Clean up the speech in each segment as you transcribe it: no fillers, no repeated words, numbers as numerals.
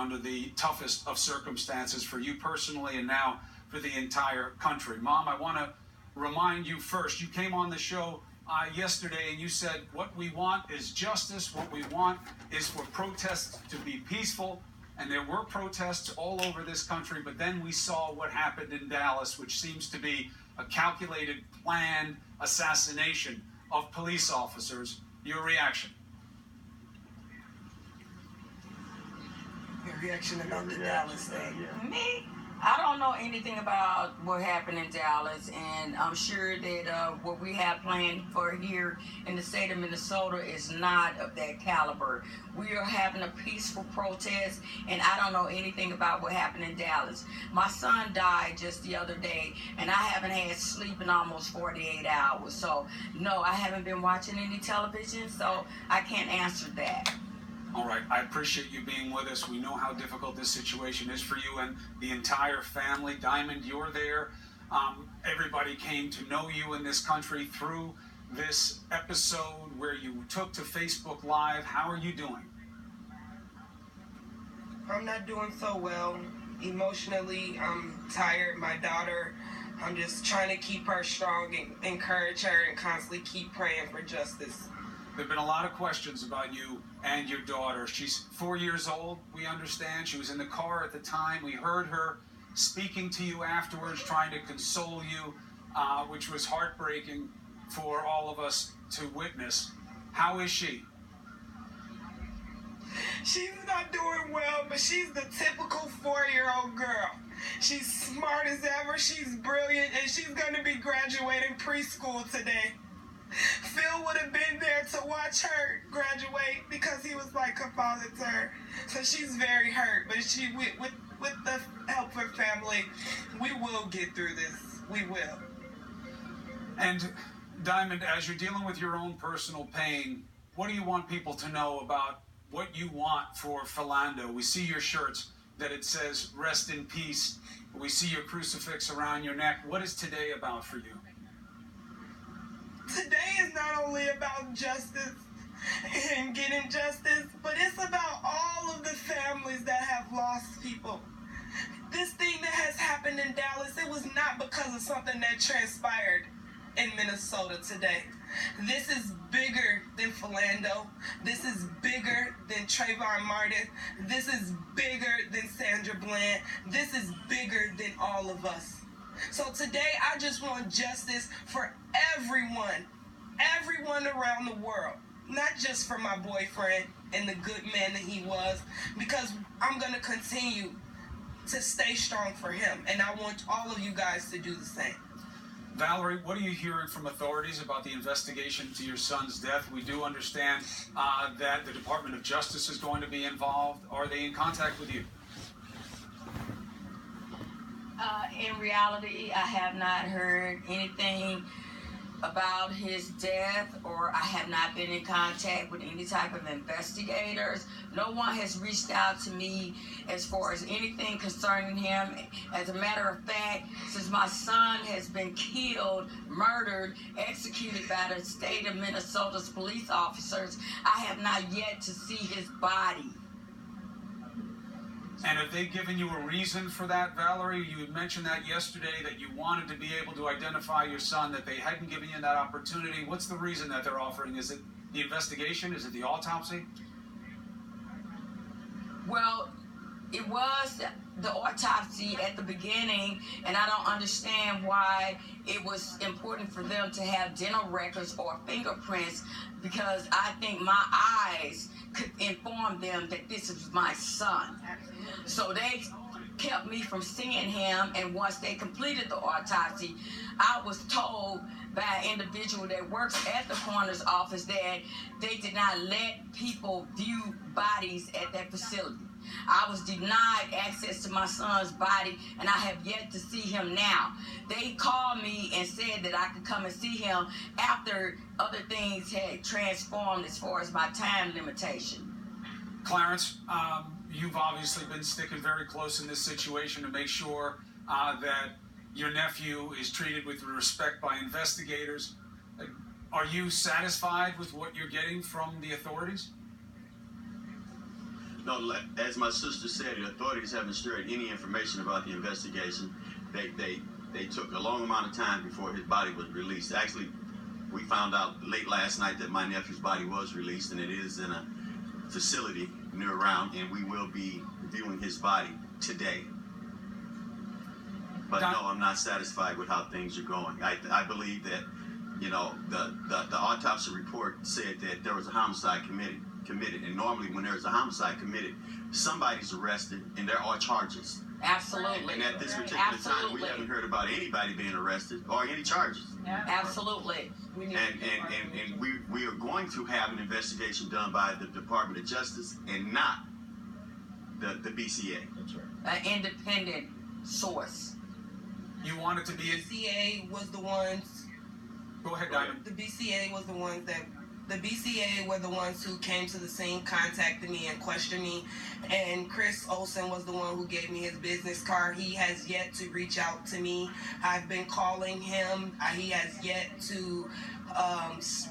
under the toughest of circumstances for you personally and now for the entire country. Mom, I want to remind you first, you came on the show yesterday and you said what we want is justice, what we want is for protests to be peaceful, and there were protests all over this country, but then we saw what happened in Dallas, which seems to be a calculated, planned assassination of police officers. Your reaction? Your reaction about the Dallas thing? Me? I don't know anything about what happened in Dallas, and I'm sure that what we have planned for here in the state of Minnesota is not of that caliber. We are having a peaceful protest, and I don't know anything about what happened in Dallas. My son died just the other day, and I haven't had sleep in almost 48 hours. So, no, I haven't been watching any television, so I can't answer that. All right, I appreciate you being with us. We know how difficult this situation is for you and the entire family. Diamond, you're there. Everybody came to know you in this country through this episode where you took to Facebook Live. How are you doing? I'm not doing so well. Emotionally, I'm tired. My daughter, I'm just trying to keep her strong and encourage her and constantly keep praying for justice. There have been a lot of questions about you and your daughter. She's 4 years old, we understand. She was in the car at the time. We heard her speaking to you afterwards, trying to console you, which was heartbreaking for all of us to witness. How is she? She's not doing well, but she's the typical 4-year-old girl. She's smart as ever, she's brilliant, and she's going to be graduating preschool today. Phil would have been there to watch her graduate because he was like a father to her. So she's very hurt, but with the help of her family, we will get through this. We will. And Diamond, as you're dealing with your own personal pain, what do you want people to know about what you want for Philando? We see your shirts that it says rest in peace. We see your crucifix around your neck. What is today about for you? Today is not only about justice and getting justice, but it's about all of the families that have lost people. This thing that has happened in Dallas, it was not because of something that transpired in Minnesota today. This is bigger than Philando. This is bigger than Trayvon Martin. This is bigger than Sandra Bland. This is bigger than all of us. So today, I just want justice for everyone around the world, not just for my boyfriend and the good man that he was, because I'm going to continue to stay strong for him, and I want all of you guys to do the same. Valerie, what are you hearing from authorities about the investigation to your son's death? We do understand that the Department of Justice is going to be involved. Are they in contact with you? In reality, I have not heard anything about his death, or I have not been in contact with any type of investigators. No one has reached out to me as far as anything concerning him. As a matter of fact, since my son has been killed, murdered, executed by the state of Minnesota's police officers, I have not yet to see his body. And have they given you a reason for that, Valerie? You had mentioned that yesterday, that you wanted to be able to identify your son, that they hadn't given you that opportunity. What's the reason that they're offering? Is it the investigation? Is it the autopsy? Well, it was the autopsy at the beginning, and I don't understand why it was important for them to have dental records or fingerprints, because I think my eyes could inform them that this is my son. So they kept me from seeing him, and once they completed the autopsy, I was told by an individual that works at the coroner's office that they did not let people view bodies at that facility. I was denied access to my son's body, and I have yet to see him now. They called me and said that I could come and see him after other things had transformed as far as my time limitation. Clarence, you've obviously been sticking very close in this situation to make sure that your nephew is treated with respect by investigators. Are you satisfied with what you're getting from the authorities? No, as my sister said, the authorities haven't shared any information about the investigation. They took a long amount of time before his body was released. Actually, we found out late last night that my nephew's body was released, and it is in a facility near around, and we will be viewing his body today. But no, I'm not satisfied with how things are going. I believe that, you know, the autopsy report said that there was a homicide committed, and normally when there's a homicide committed, somebody's arrested and there are charges. Absolutely. And at this particular time, we haven't heard about anybody being arrested or any charges. Absolutely. And we are going to have an investigation done by the Department of Justice and not the BCA. That's right. An independent source. You want it to be... BCA was the ones... Go ahead, Diamond. The BCA was the ones that... The BCA were the ones who came to the scene, contacted me, and questioned me. And Chris Olsen was the one who gave me his business card. He has yet to reach out to me. I've been calling him. He has yet to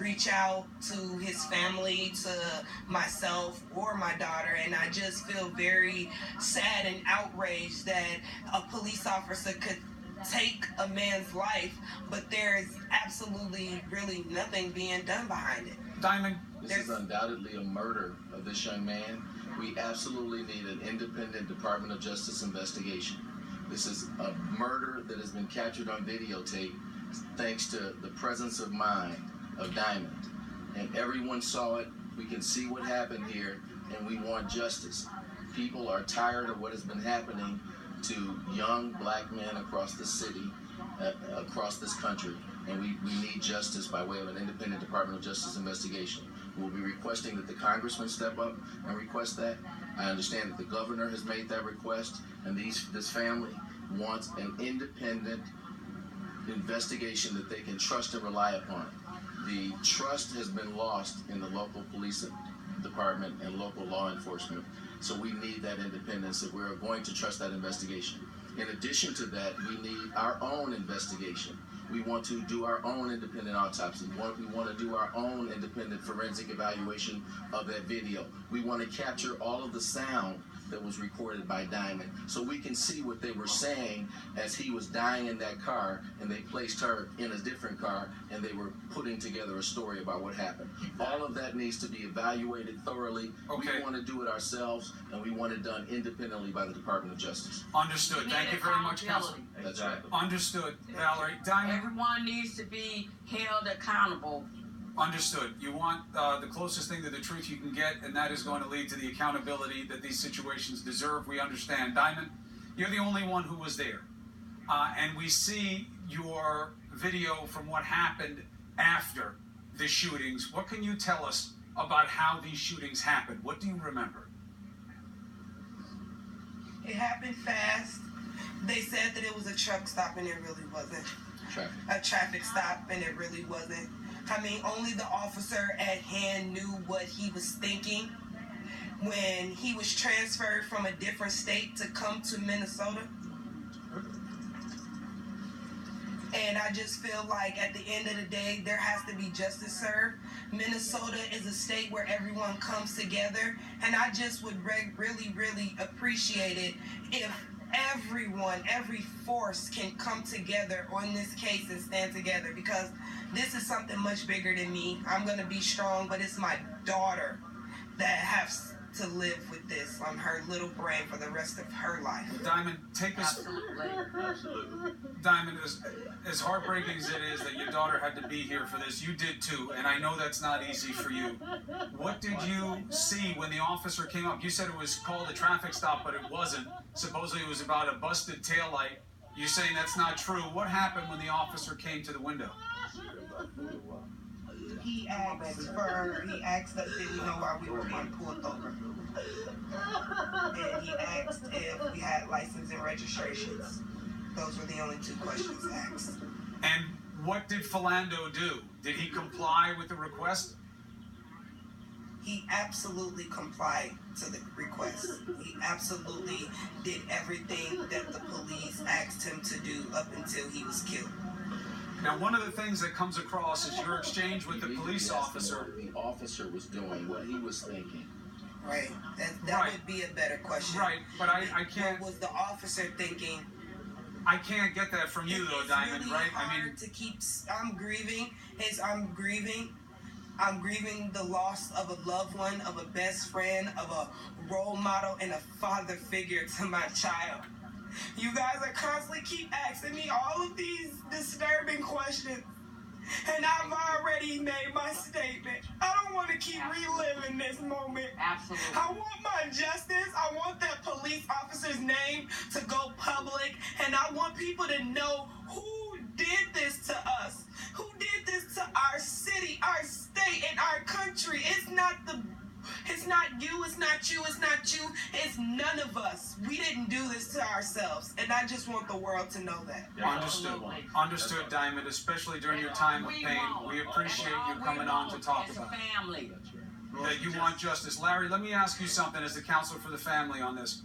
reach out to his family, to myself or my daughter. And I just feel very sad and outraged that a police officer could take a man's life, but there is absolutely really nothing being done behind it. Diamond? This is undoubtedly a murder of this young man. We absolutely need an independent Department of Justice investigation. This is a murder that has been captured on videotape thanks to the presence of mind of Diamond. And everyone saw it. We can see what happened here, and we want justice. People are tired of what has been happening to young black men across the city, across this country, and we need justice by way of an independent Department of Justice investigation. We'll be requesting that the congressman step up and request that. I understand that the governor has made that request, and this family wants an independent investigation that they can trust and rely upon. The trust has been lost in the local police department and local law enforcement. So we need that independence if we're going to trust that investigation. In addition to that, we need our own investigation. We want to do our own independent autopsy. We want to do our own independent forensic evaluation of that video. We want to capture all of the sound that was recorded by Diamond so we can see what they were saying as he was dying in that car, and they placed her in a different car and they were putting together a story about what happened. All of that needs to be evaluated thoroughly. Okay. We want to do it ourselves, and we want it done independently by the Department of Justice. Understood. Thank you very much, Counsel. That's right. Understood, Valerie. Diamond? Everyone needs to be held accountable. Understood. You want the closest thing to the truth you can get, and that is going to lead to the accountability that these situations deserve. We understand. Diamond, you're the only one who was there. And we see your video from what happened after the shootings. What can you tell us about how these shootings happened? What do you remember? It happened fast. They said that it was a truck stop, and it really wasn't. A traffic stop, and it really wasn't. I mean, only the officer at hand knew what he was thinking when he was transferred from a different state to come to Minnesota. And I just feel like at the end of the day, there has to be justice served. Minnesota is a state where everyone comes together, and I just would really, really appreciate it if everyone, every force can come together on this case and stand together, because this is something much bigger than me. I'm going to be strong, but it's my daughter that has to live with this on her little brain for the rest of her life. Diamond, take us... Absolutely. Diamond, as heartbreaking as it is that your daughter had to be here for this, you did too, and I know that's not easy for you. What did you see when the officer came up? You said it was called a traffic stop, but it wasn't. Supposedly it was about a busted taillight. You're saying that's not true. What happened when the officer came to the window? He asked us did we know why we were being pulled over. And he asked if we had license and registrations. Those were the only two questions asked. And what did Philando do? Did he comply with the request? He absolutely complied to the request. He absolutely did everything that the police asked him to do up until he was killed. Now, one of the things that comes across is your exchange with the police officer. What the officer was doing, what he was thinking. Right. That Right. would be a better question. Right, but I can't. What was the officer thinking? I can't get that from you though, It's Diamond. really Right? hard I mean, to keep. I'm grieving. I'm grieving the loss of a loved one, of a best friend, of a role model, and a father figure to my child. You guys are constantly keep asking me all of these disturbing questions. And I've already made my statement. I don't want to keep reliving this moment. Absolutely. I want my justice. I want that police officer's name to go public. And I want people to know who did this to us. Who did this to our city, our state, and our country. It's not you, it's not you, it's not you. It's none of us. We didn't do this to ourselves. And I just want the world to know that. understood. Understood, Diamond, especially during your time of pain. We appreciate you coming on to talk about it. Family. That you want justice. Larry, let me ask you something as the counselor for the family on this.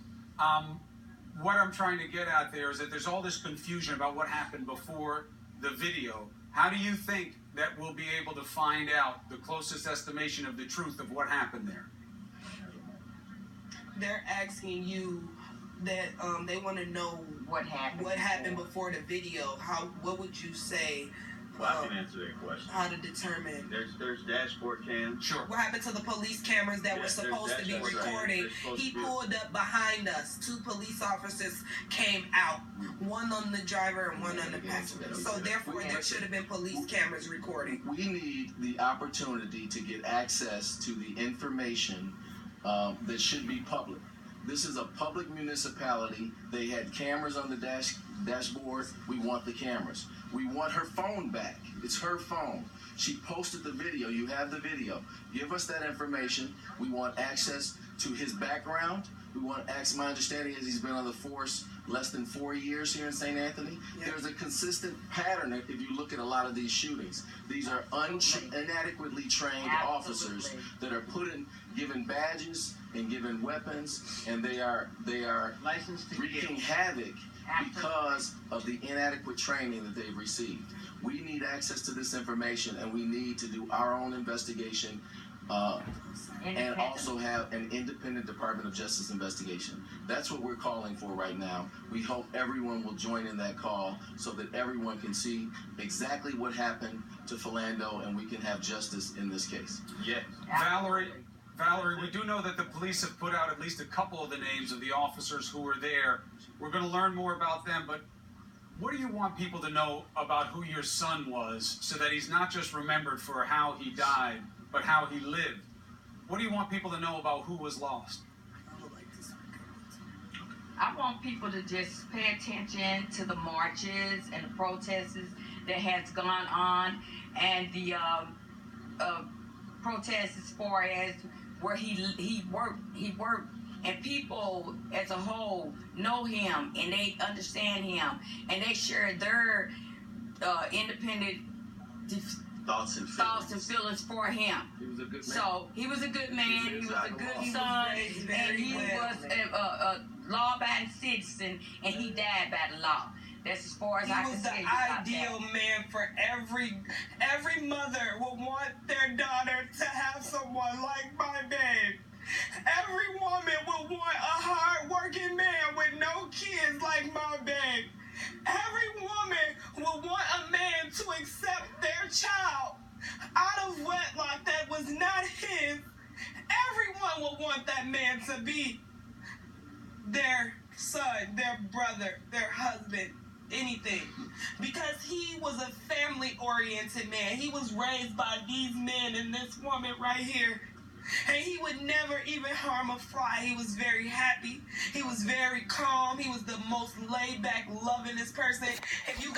What I'm trying to get at there is that there's all this confusion about what happened before the video. How do you think that we'll be able to find out the closest estimation of the truth of what happened there? They're asking you that they want to know What happened before the video. What would you say? Well, I can answer that question. How to determine There's dashboard cams. Sure. what happened to the police cameras that were Yes, there's supposed to be dashboard recording. cams. They're supposed He to be- pulled up behind us. 2 police officers came out, one on the driver and one on the passenger. So therefore, there should have been police cameras recording. We need the opportunity to get access to the information that should be public. This is a public municipality. They had cameras on the dashboard. We want the cameras. We want her phone back. It's her phone. She posted the video. You have the video. Give us that information. We want access to his background. We want access. My understanding is he's been on the force less than 4 years here in St. Anthony. Yeah. There's a consistent pattern if you look at a lot of these shootings. These are inadequately trained officers that are given badges and given weapons, and they are Licensed to wreaking kill. havoc because of the inadequate training that they've received. We need access to this information, and we need to do our own investigation and also have an independent Department of Justice investigation. That's what we're calling for right now. We hope everyone will join in that call so that everyone can see exactly what happened to Philando and we can have justice in this case. Yes. Valerie, we do know that the police have put out at least a couple of the names of the officers who were there. We're going to learn more about them, but what do you want people to know about who your son was so that he's not just remembered for how he died, but how he lived? What do you want people to know about who was lost? I want people to just pay attention to the marches and the protests that has gone on, and the protests as far as where he worked, and people as a whole know him and they understand him and they share their independent Thoughts and feelings for him. He was a good man. So he was a good man. He was a good son, and he was a law-abiding citizen, and he died by the law. That's as far as I He can was the say about ideal that. man for every mother would want their daughter to have someone like my babe. Every woman would want a hard-working man with no kids like my babe. Every woman would want a man to accept their child out of wedlock that was not his. Everyone would want that man to be their son, their brother, their husband, anything. Because he was a family-oriented man. He was raised by these men and this woman right here. And he would never even harm a fly. He was very happy. He was very calm. He was the most laid-back, lovingest person. If you